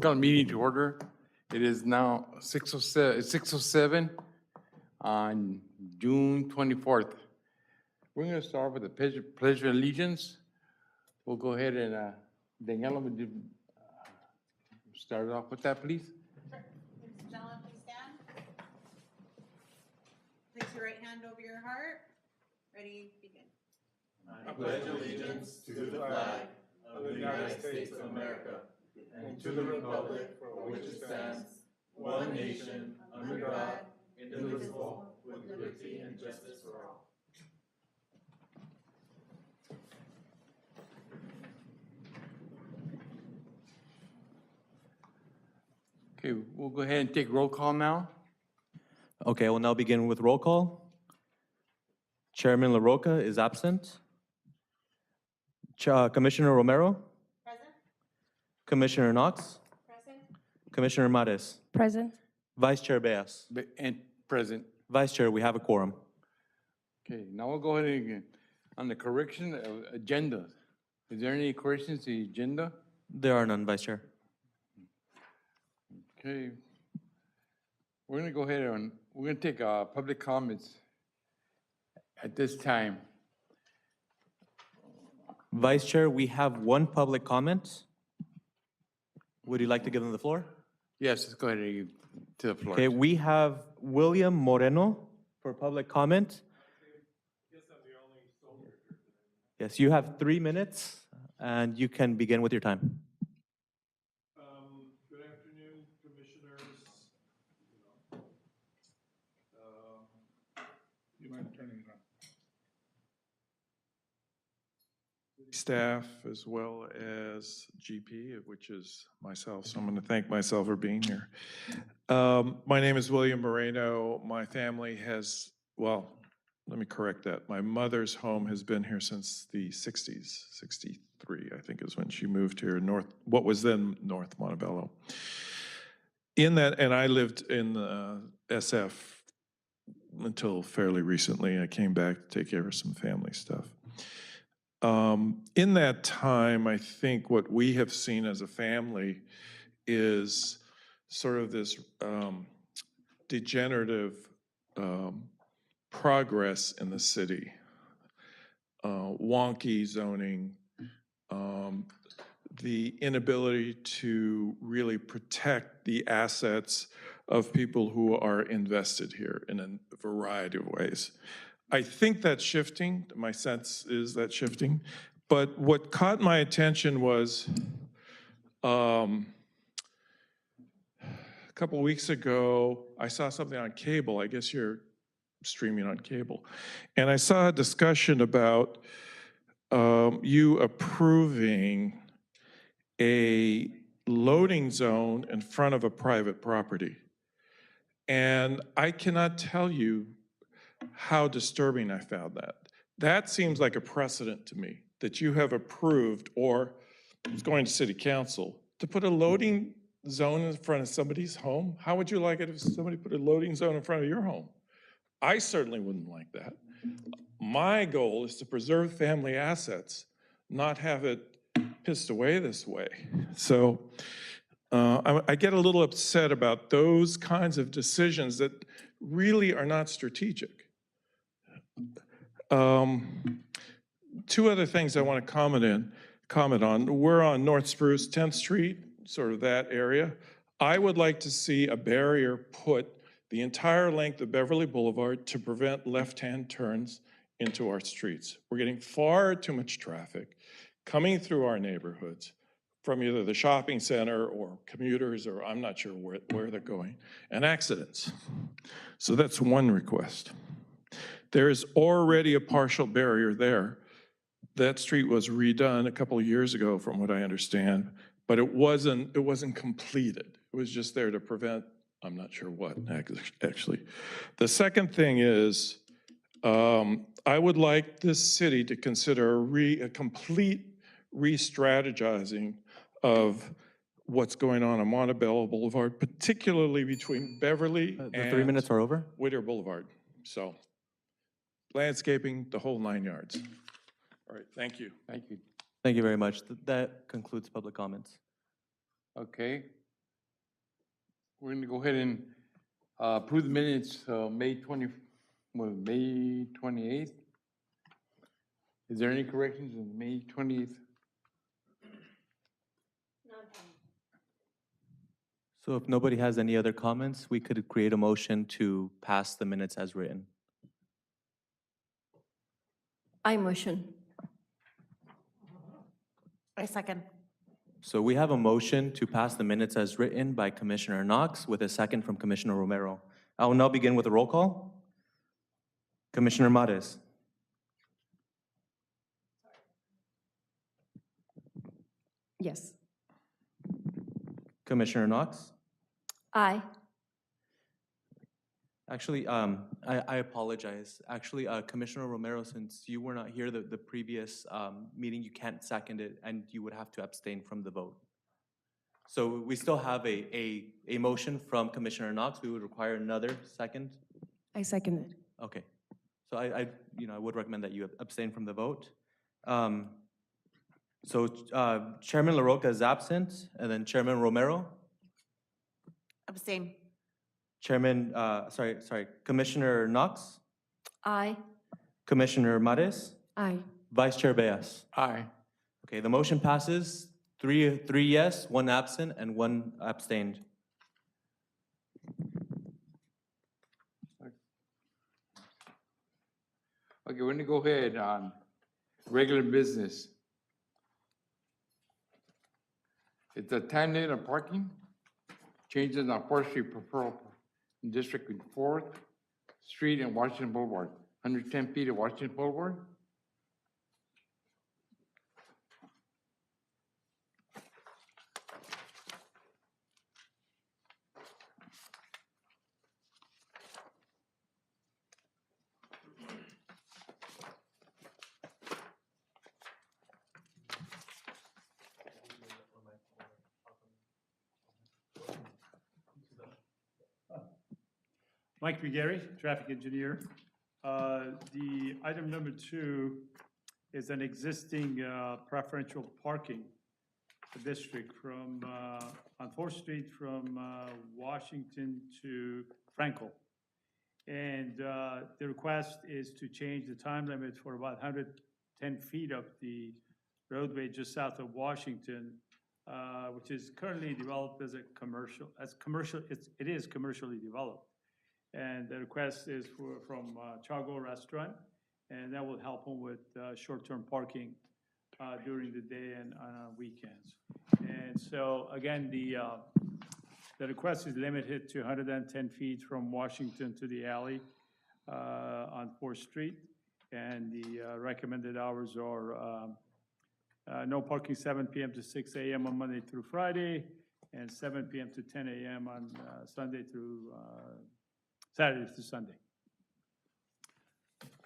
Call meeting to order. It is now 6:07 on June 24th. We're going to start with the pledge of allegiance. We'll go ahead and, Daniela, would you start off with that, please? Sure. Ladies and gentlemen, please stand. Place your right hand over your heart. Ready, begin. I pledge allegiance to the flag of the United States of America and to the republic for which it stands, one nation, under God, indivisible, with liberty and justice for all. Okay, we'll go ahead and take roll call now. Okay, we'll now begin with roll call. Chairman LaRocca is absent. Commissioner Romero, Present. Commissioner Knox, Present. Commissioner Mares, Present. Vice Chair Beas. And present. Vice Chair, we have a quorum. Okay, now we'll go ahead and, on the correction of agenda. Is there any corrections to the agenda? There are none, Vice Chair. Okay. We're going to go ahead and, we're going to take public comments at this time. Vice Chair, we have one public comment. Would you like to give them the floor? Yes, let's go ahead and to the floor. Okay, we have William Moreno for public comment. Yes, you have 3 minutes, and you can begin with your time. Good afternoon, commissioners. You mind turning it on? Staff as well as GP, which is myself, so I'm going to thank myself for being here. My name is William Moreno. My family has, well, let me correct that. My mother's home has been here since the 60s, 63, I think is when she moved here, what was then North Montebello. In that, and I lived in SF until fairly recently. I came back to take care of some family stuff. In that time, I think what we have seen as a family is sort of this degenerative progress in the city. Wonky zoning, the inability to really protect the assets of people who are invested here in a variety of ways. I think that's shifting. My sense is that's shifting. But what caught my attention was a couple of weeks ago, I saw something on cable. I guess you're streaming on cable. And I saw a discussion about you approving a loading zone in front of a private property. And I cannot tell you how disturbing I found that. That seems like a precedent to me, that you have approved, or it's going to city council, to put a loading zone in front of somebody's home. How would you like it if somebody put a loading zone in front of your home? I certainly wouldn't like that. My goal is to preserve family assets, not have it pissed away this way. So I get a little upset about those kinds of decisions that really are not strategic. Two other things I want to comment on. We're on North Spruce, 10th Street, sort of that area. I would like to see a barrier put the entire length of Beverly Boulevard to prevent left-hand turns into our streets. We're getting far too much traffic coming through our neighborhoods from either the shopping center or commuters, or I'm not sure where they're going, and accidents. So that's one request. There is already a partial barrier there. That street was redone a couple of years ago, from what I understand, but it wasn't completed. It was just there to prevent, I'm not sure what, actually. The second thing is, I would like this city to consider a complete re-strategizing of what's going on Montebello Boulevard, particularly between Beverly The and 3 minutes are over. Whittier Boulevard. So, landscaping, the whole 9 yards. All right, thank you. Thank you. Thank you very much. That concludes public comments. Okay. we're gonna go ahead and approve the minutes, May 28th. Is there any corrections in May 28th? So if nobody has any other comments, we could create a motion to pass the minutes as written. I motion. I second. So we have a motion to pass the minutes as written by Commissioner Knox with a second from Commissioner Romero. I will now begin with a roll call. Commissioner Mares. Yes. Commissioner Knox. Aye. Actually, I apologize. Actually, Commissioner Romero, since you were not here the previous meeting, you can't second it, and you would have to abstain from the vote. So we still have a motion from Commissioner Knox. We would require another second. I second it. Okay. So I would recommend that you abstain from the vote. So Chairman LaRocca is absent, and then Chairman Romero. Abstain. Chairman, Commissioner Knox, Aye. Commissioner Mares, Aye. Vice Chair Beas. Aye. Okay, the motion passes, three yes, one absent, and one abstained. Okay, we're gonna go ahead on regular business. It's the time limit of parking, changes on Fourth Street Preferred District in Fourth Street and Washington Boulevard, 110 feet of Washington Boulevard. Mike McGarry, traffic engineer. The item number 2 is an existing preferential parking district from, on 4th Street from Washington to Frankel. And the request is to change the time limit for about 110 feet of the roadway just south of Washington, which is currently developed as a commercial, it is commercially developed. And the request is from Chago Restaurant, and that will help them with short-term parking during the day and on weekends. And so, again, the request is limited to 110 feet from Washington to the alley on 4th Street. And the recommended hours are no parking 7 p.m. to 6 a.m. on Monday through Friday, and 7 p.m. to 10 a.m. on Sunday through Saturday to Sunday.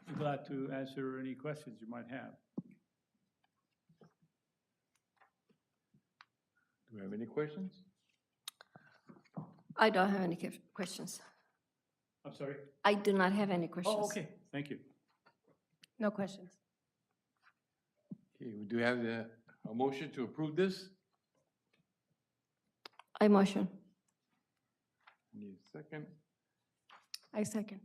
I'm glad to answer any questions you might have. Do we have any questions? I don't have any questions. I'm sorry? I do not have any questions. Oh, okay, thank you. No questions. Okay, we do have a motion to approve this. I motion. Need a second. I second.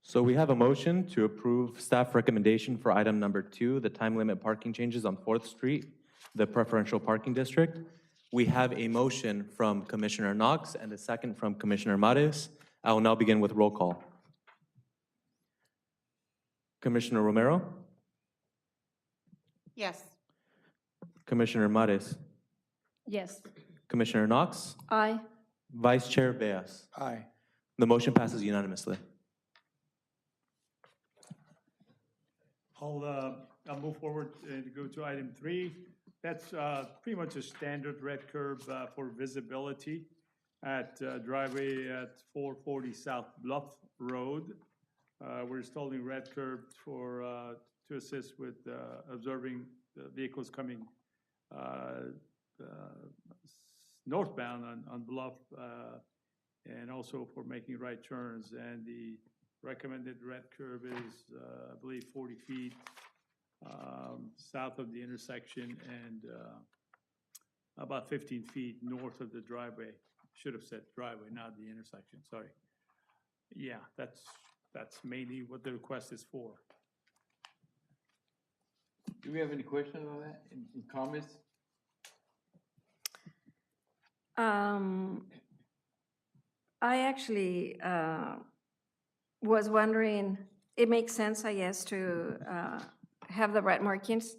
So we have a motion to approve staff recommendation for item number 2, the time limit parking changes on 4th Street, the preferential parking district. We have a motion from Commissioner Knox and a second from Commissioner Mares. I will now begin with roll call. Commissioner Romero, Yes. Commissioner Mares, Yes. Commissioner Knox, Aye. Vice Chair Beas. Aye. The motion passes unanimously. I'll move forward and go to item 3. That's pretty much a standard red curb for visibility at driveway at 440 South Bluff Road. We're installing red curb for, to assist with observing the vehicles coming northbound on Bluff, and also for making right turns. And the recommended red curb is, I believe, 40 feet south of the intersection and about 15 feet north of the driveway. should have said driveway, not the intersection, sorry. Yeah, that's mainly what the request is for. Do we have any questions on that, any comments? I actually was wondering, it makes sense, I guess, to have the red markings.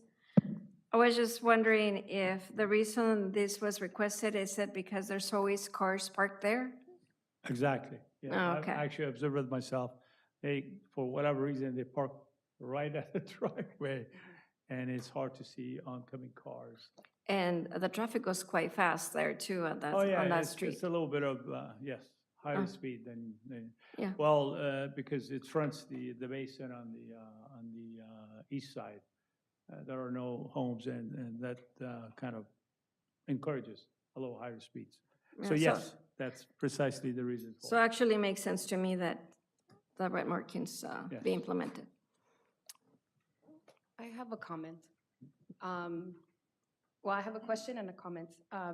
I was just wondering if the reason this was requested is that because there's always cars parked there? Exactly, yeah. Oh, I've okay. actually observed it myself. They, for whatever reason, they park right at the driveway, and it's hard to see oncoming cars. And the traffic goes quite fast there too on that, Oh, yeah, on that it's street. a little bit of, yes, higher Oh. speed than, Yeah. well, because it fronts the basin on the east side. There are no homes, and that kind of encourages a little higher speeds. So Yeah, yes, that's precisely the reason So for it. actually makes sense to me that the red markings Yes. be implemented. I have a comment. Well, I have a question and a comment.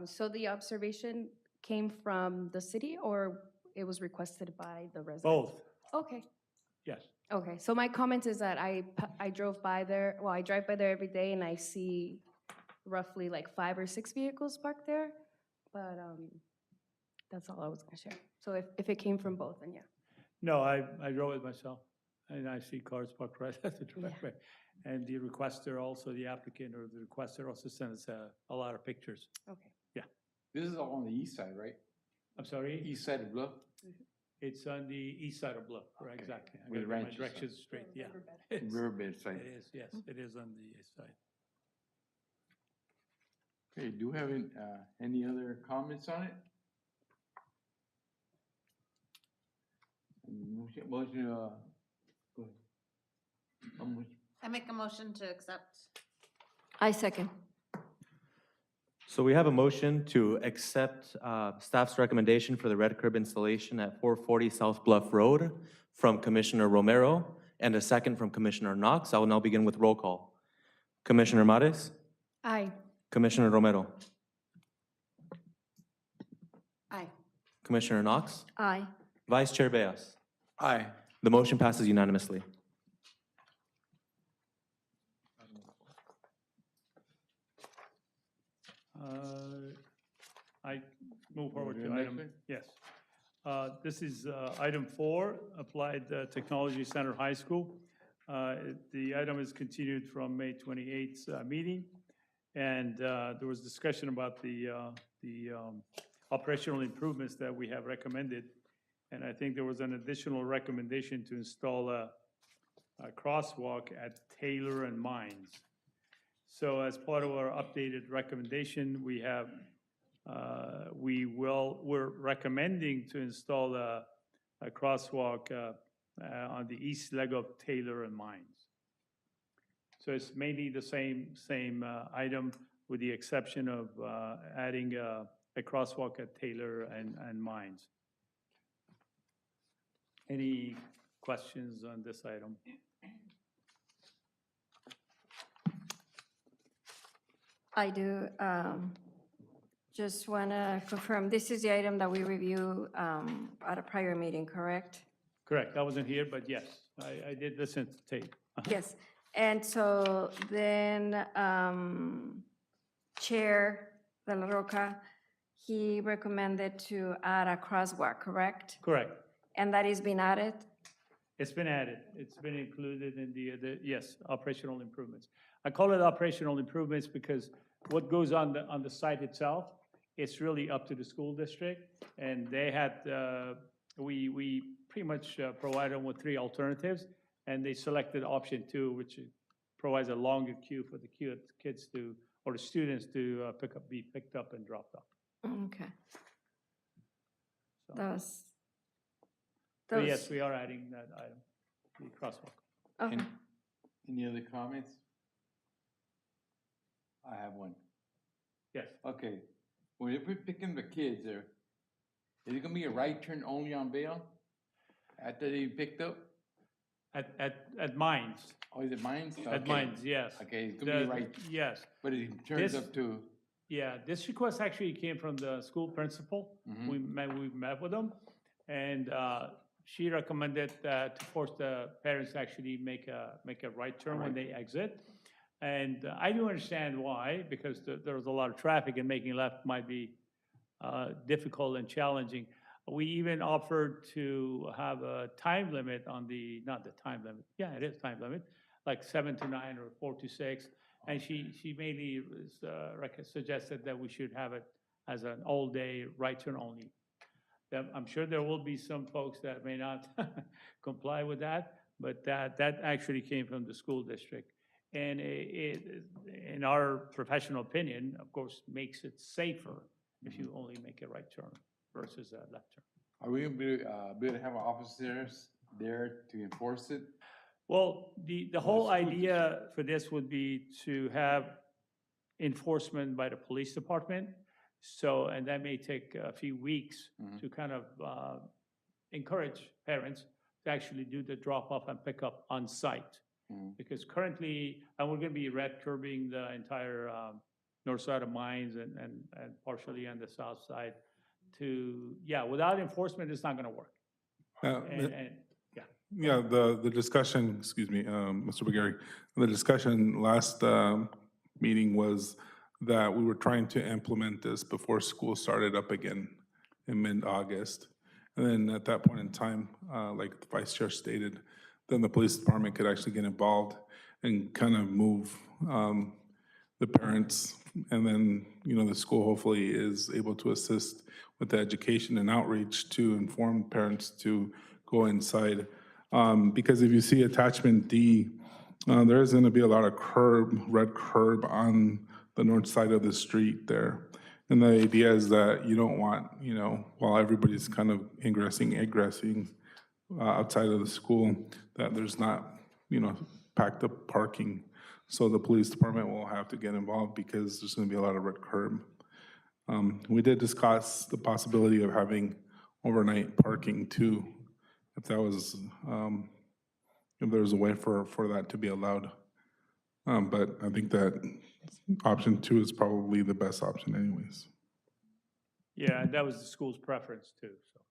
So the observation came from the city or it was requested by the residents? Both, Okay, yes. okay. So my comment is that I drove by there, well, I drive by there every day and I see roughly like 5 or 6 vehicles parked there. But that's all I was gonna share. So if it came from both, then yeah. No, I drove it myself, and I see cars parked right at the driveway. And the requester also, the applicant or the requester also sent us a lot of pictures. Okay. This is all on the east side, right? I'm sorry? East side of Bluff? It's on the east side of Bluff, right, Okay. exactly. I Where gotta the get my ranch is, directions straight, yeah. It's- Riverbed side. It is, yes, it is on the east side. Okay, do we have any other comments on it? Motion, go ahead. I make a motion to accept. I second. So we have a motion to accept staff's recommendation for the red curb installation at 440 South Bluff Road from Commissioner Romero and a second from Commissioner Knox. I will now begin with roll call. Commissioner Mares, Aye. Commissioner Romero, Aye. Commissioner Knox, Aye. Vice Chair Beas. Aye. The motion passes unanimously. I move forward to to the next item, one? yes. This is item 4, Applied Technology Center High School. The item is continued from May 28th meeting, and there was discussion about the operational improvements that we have recommended, and I think there was an additional recommendation to install a crosswalk at Taylor and Mines. So as part of our updated recommendation, we have, we're recommending to install a crosswalk on the east leg of Taylor and Mines. So it's mainly the same item with the exception of adding a crosswalk at Taylor and Mines. Any questions on this item? I do. Just want to confirm, this is the item that we review at a prior meeting, correct? Correct, I wasn't here, but yes, I did listen to tape. Yes. And so then Chair De La Roca, he recommended to add a crosswalk, correct? Correct, And that is being added? it's been added, it's been included in the yes, operational improvements. I call it operational improvements because what goes on the site itself, it's really up to the school district, and they had, we pretty much provided them with 3 alternatives, and they selected option 2, which provides a longer queue for the kids to, or the students to be picked up and dropped off. Okay. So, Those. but yes, we are adding that item, the crosswalk. Okay. Any other comments? I have one. Yes, Okay, when we're picking the kids there, is it gonna be a right turn only on Vale? After they picked up? at Mines, Or is it mines? at Okay. Mines, yes. Okay, it's gonna be The- right, Yes, but it turns This- up to, Yeah, this request actually came from the school principal. We met with them, and she recommended to force the parents to actually make a right turn when they exit. And I do understand why, because there was a lot of traffic and making left might be difficult and challenging. We even offered to have a time limit on not the time limit, yeah, it is time limit, like 7 to 9 or 4 to 6. And she mainly suggested that we should have it as an all-day right turn only. I'm sure there will be some folks that may not comply with that, but that actually came from the school district. And in our professional opinion, of course, makes it safer if you only make a right turn versus a left turn. Are we gonna be able to have officers there to enforce it? Well, the whole idea for this would be to have enforcement by the police department. So, and that may take a few weeks to kind of encourage parents to actually do the drop off and pick up on site. Because currently, and we're gonna be red curbing the entire north side of Mines and partially on the south side without enforcement, it's not gonna work. Yeah, the discussion, excuse me, Mr. McGarry, the discussion last meeting was that we were trying to implement this before school started up again in mid-August. And then at that point in time, like the vice chair stated, then the police department could actually get involved and kind of move the parents. And then, the school hopefully is able to assist with the education and outreach to inform parents to go inside. Because if you see attachment D, there is gonna be a lot of red curb on the north side of the street there. And the idea is that you don't want, while everybody's kind of egressing outside of the school, that there's not, packed up parking. So the police department will have to get involved because there's gonna be a lot of red curb. We did discuss the possibility of having overnight parking too, if that was, if there was a way for that to be allowed. But I think that option 2 is probably the best option anyways. Yeah, and that was the school's preference too, so.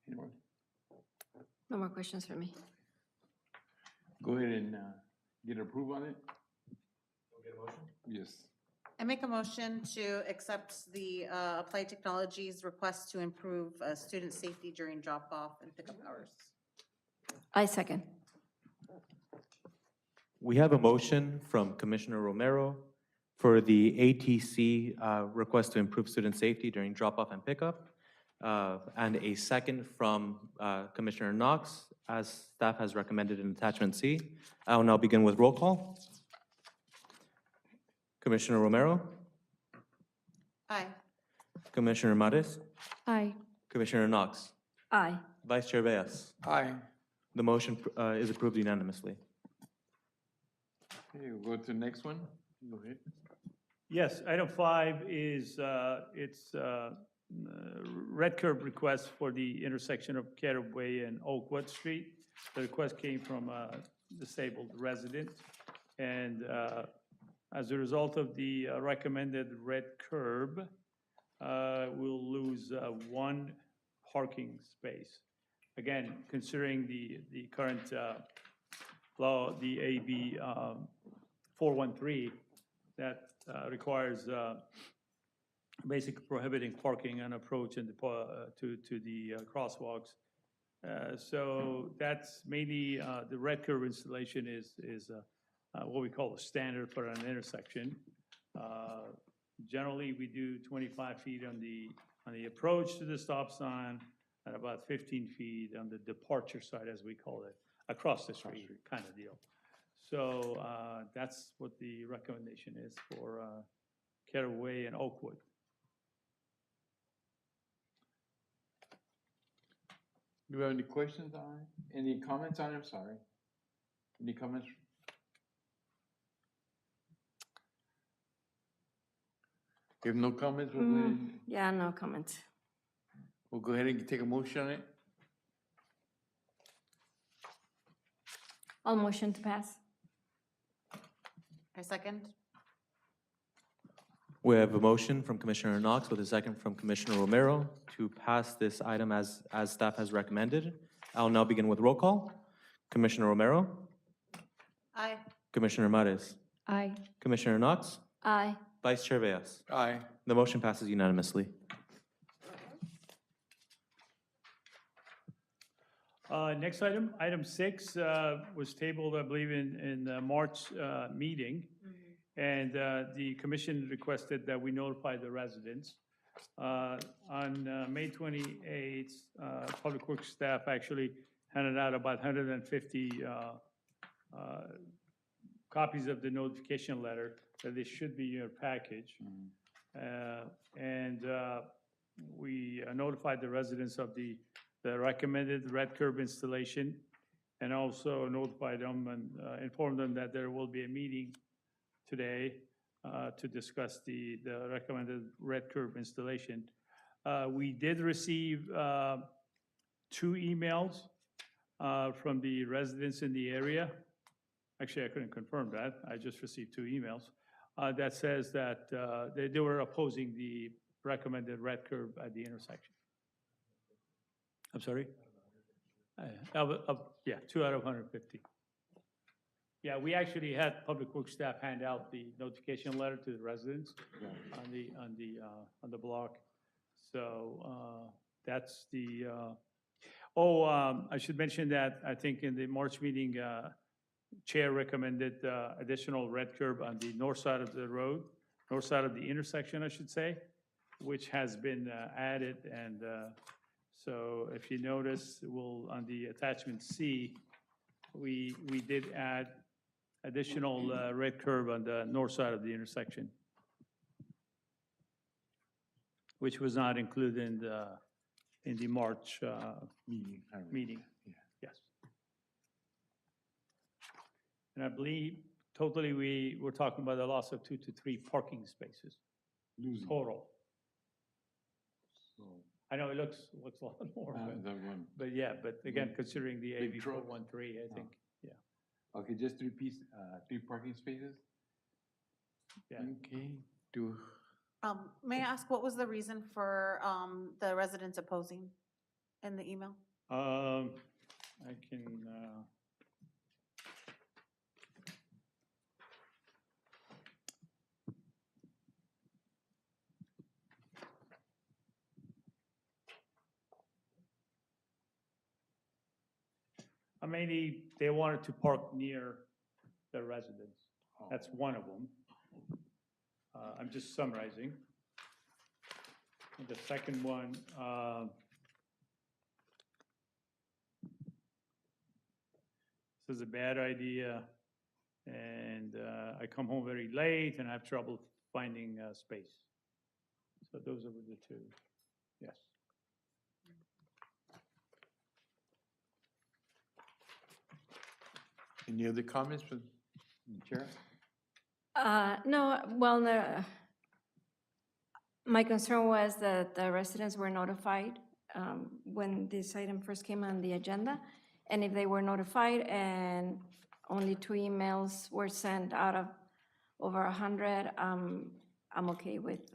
Anyone? No more questions for me. Go ahead and get approval on it? Yes. I make a motion to accept the Applied Technologies request to improve student safety during drop-off and pickup hours. I second. We have a motion from Commissioner Romero for the ATC request to improve student safety during drop-off and pickup, and a second from Commissioner Knox, as staff has recommended in attachment C. I will now begin with roll call. Commissioner Romero, Aye. Commissioner Mares, Aye. Commissioner Knox, Aye. Vice Chair Beas. Aye. The motion is approved unanimously. Okay, we'll go to the next one. Go ahead. Yes, item 5 is, it's red curb request for the intersection of Caraway and Oakwood Street. The request came from a disabled resident, and as a result of the recommended red curb, we'll lose 1 parking space. Again, considering the current law, the AB 413, that requires basically prohibiting parking on approach and to the crosswalks. So that's mainly the red curb installation is what we call a standard for an intersection. Generally, we do 25 feet on the approach to the stop sign and about 15 feet on the departure side, as we call it, across the street kind of deal. So that's what the recommendation is for Caraway and Oakwood. Do you have any questions on it? Any comments on it? Sorry. Any comments? If no comments, we'll go ahead and, Yeah, no comments. we'll go ahead and take a motion on it. I'll motion to pass. I second. We have a motion from Commissioner Knox with a second from Commissioner Romero to pass this item as staff has recommended. I'll now begin with roll call. Commissioner Romero, Aye. Commissioner Mares, Aye. Commissioner Knox, Aye. Vice Chair Beas. Aye. The motion passes unanimously. Next item, item 6, was tabled, I believe, in the March meeting. And the commission requested that we notify the residents. On May 28th, Public Works staff actually handed out about 150 copies of the notification letter that they should be in your package. And we notified the residents of the recommended red curb installation, and also notified them and informed them that there will be a meeting today to discuss the recommended red curb installation. We did receive 2 emails from the residents in the area. Actually, I couldn't confirm that. I just received 2 emails that says that they were opposing the recommended red curb at the intersection. I'm sorry? Yeah, 2 out of 150. Yeah, we actually had Public Works staff hand out the notification letter to the residents on the block. So that's the, I should mention that I think in the March meeting, Chair recommended additional red curb on the north side of the road, north side of the intersection, I should say, which has been added. And so if you notice, on the attachment C, we did add additional red curb on the north side of the intersection, which was not included in the March meeting. Yes. And I believe totally we were talking about a loss of 2 to 3 parking spaces total. I know it looks a lot more, but yeah, but again, considering the AB Big truck. 413, I think, yeah. Okay, just 3 parking spaces? Yeah. Okay, May I ask, what was the reason for the residents opposing in the email? I can, mainly, they wanted to park near the residence. That's one of them. I'm just summarizing. And the second one, this is a bad idea, and I come home very late and I have trouble finding space. So those are the 2, yes. any other comments from the chair? No, well, no. My concern was that the residents were notified when this item first came on the agenda. And if they were notified and only 2 emails were sent out of over 100, I'm okay with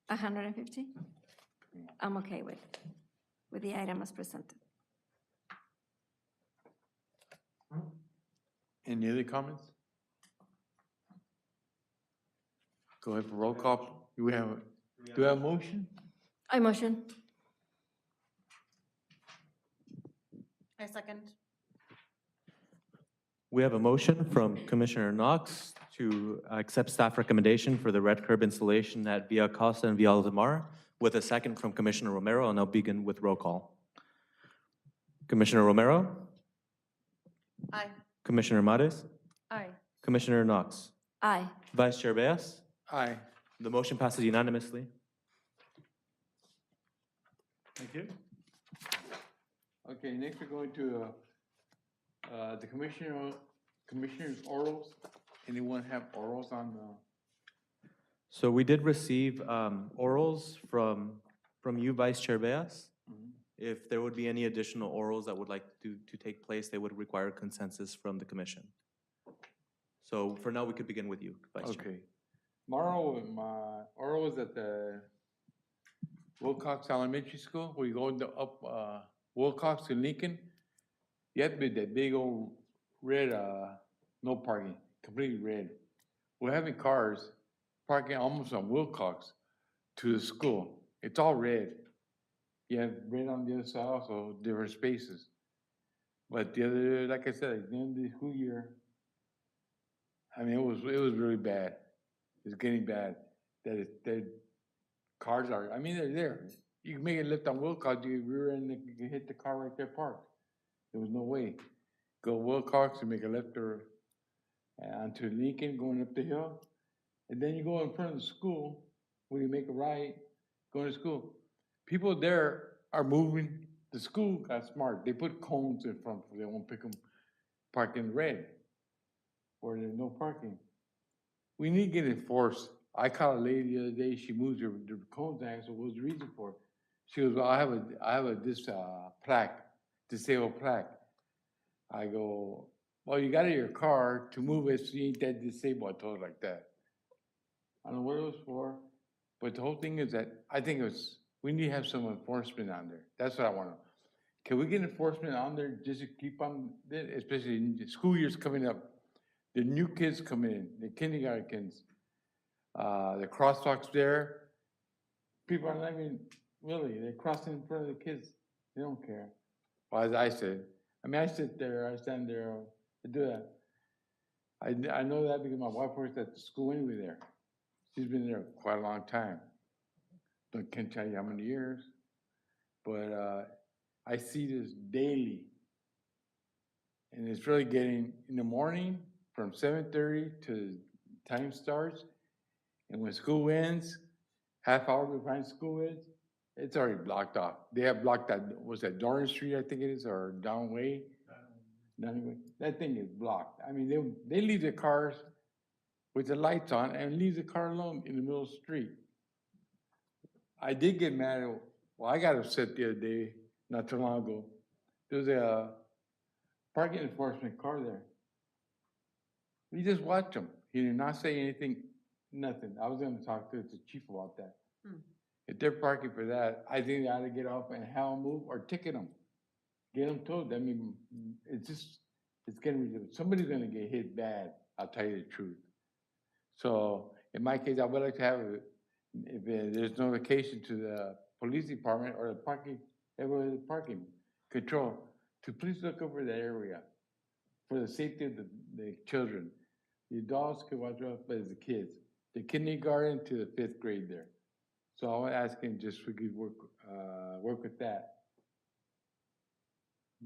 150? I'm okay with the item as presented. Any other comments? Go ahead for roll call. Do we have a motion? I motion. I second. We have a motion from Commissioner Knox to accept staff recommendation for the red curb installation at Via Costa and Via Altamar, with a second from Commissioner Romero, and I'll begin with roll call. Commissioner Romero? Aye. Commissioner Mares? Aye. Commissioner Knox? Aye. Vice Chair Beas? Aye. The motion passes unanimously. Thank you. Okay, next we're going to the commissioner's orals. Anyone have orals on the? So we did receive orals from you, Vice Chair Beas. If there would be any additional orals that would like to take place, they would require consensus from the commission. So for now, we could begin with you, Vice Chair. Okay. Tomorrow, my oral is at the Wilcox Elementary School. We go up Wilcox to Lincoln. You have to be that big old red, no parking, completely red. We're having cars parking almost on Wilcox to the school. It's all red. You have red on the other side also, different spaces. But the other, like I said, at the end of the school year, I mean, it was really bad. It's getting bad. That cars are, I mean, they're there. You can make a left on Wilcox, you rear end, you can hit the car right there parked. There was no way. Go Wilcox and make a left or onto Lincoln, going up the hill. And then you go in front of the school, when you make a right, going to school. People there are moving. The school got smart. They put cones in front, so they won't pick them, park in red, or there's no parking. We need to get enforced. I called a lady the other day, she moves her cones down, so what's the reason for it? She goes, well, I have a plaque, disabled plaque. I go, well, you got it in your car to move it, so you ain't that disabled. I told her like that. I don't know what it was for, but the whole thing is that I think we need to have some enforcement on there. That's what I want to. Can we get enforcement on there just to keep on, especially in the school years coming up? The new kids coming in, the kindergarten kids, the crosswalks there. People are not even, really, they're crossing in front of the kids. They don't care. Well, as I said, I mean, I sit there, I stand there, I do that. I know that because my wife works at the school anyway there. She's been there quite a long time. But can't tell you how many years. But I see this daily. And it's really getting in the morning from 7:30 to time starts. And when school ends, half hour behind school is, it's already blocked off. They have blocked that, was that Dorrance Street, I think it is, or Downway? Anyway, that thing is blocked. I mean, they leave their cars with the lights on and leave the car alone in the middle of the street. I did get mad at, well, I got upset the other day, not too long ago. There was a parking enforcement car there. We just watched him. He did not say anything, nothing. I was gonna talk to the chief about that. If they're parking for that, I think they ought to get off and have them move or ticket them. Get them towed. I mean, it's getting ridiculous. Somebody's gonna get hit bad, I'll tell you the truth. So in my case, I would like to have, if there's notification to the police department or the parking control, to please look over that area for the safety of the children. The adults can watch out, but it's the kids. The kindergarten to the 5th grade there. So I was asking just if we could work with that.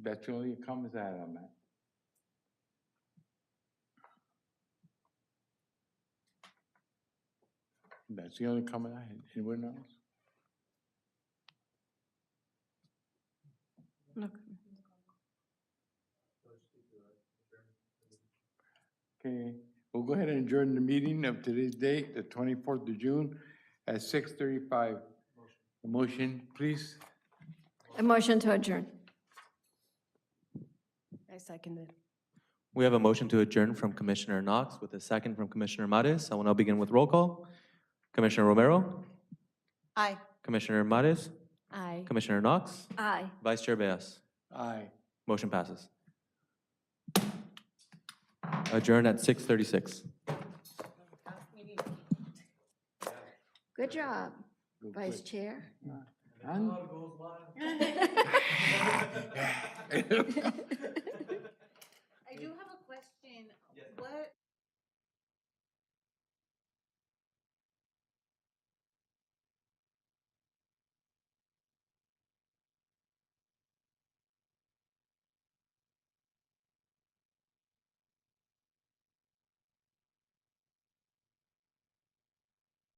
That's the only comments I had on that. That's the only comment I had. Anyone else? Look, Okay, we'll go ahead and adjourn the meeting of today's date, the 24th of June at 6:35. A motion, please. a motion to adjourn. I seconded. We have a motion to adjourn from Commissioner Knox with a second from Commissioner Mares. I will now begin with roll call. Commissioner Romero, Aye. Commissioner Mares, Aye. Commissioner Knox, Aye. Vice Chair Beas. Aye. Motion passes. Adjourn at 6:36. Good job, Go Vice quick. Chair. Huh?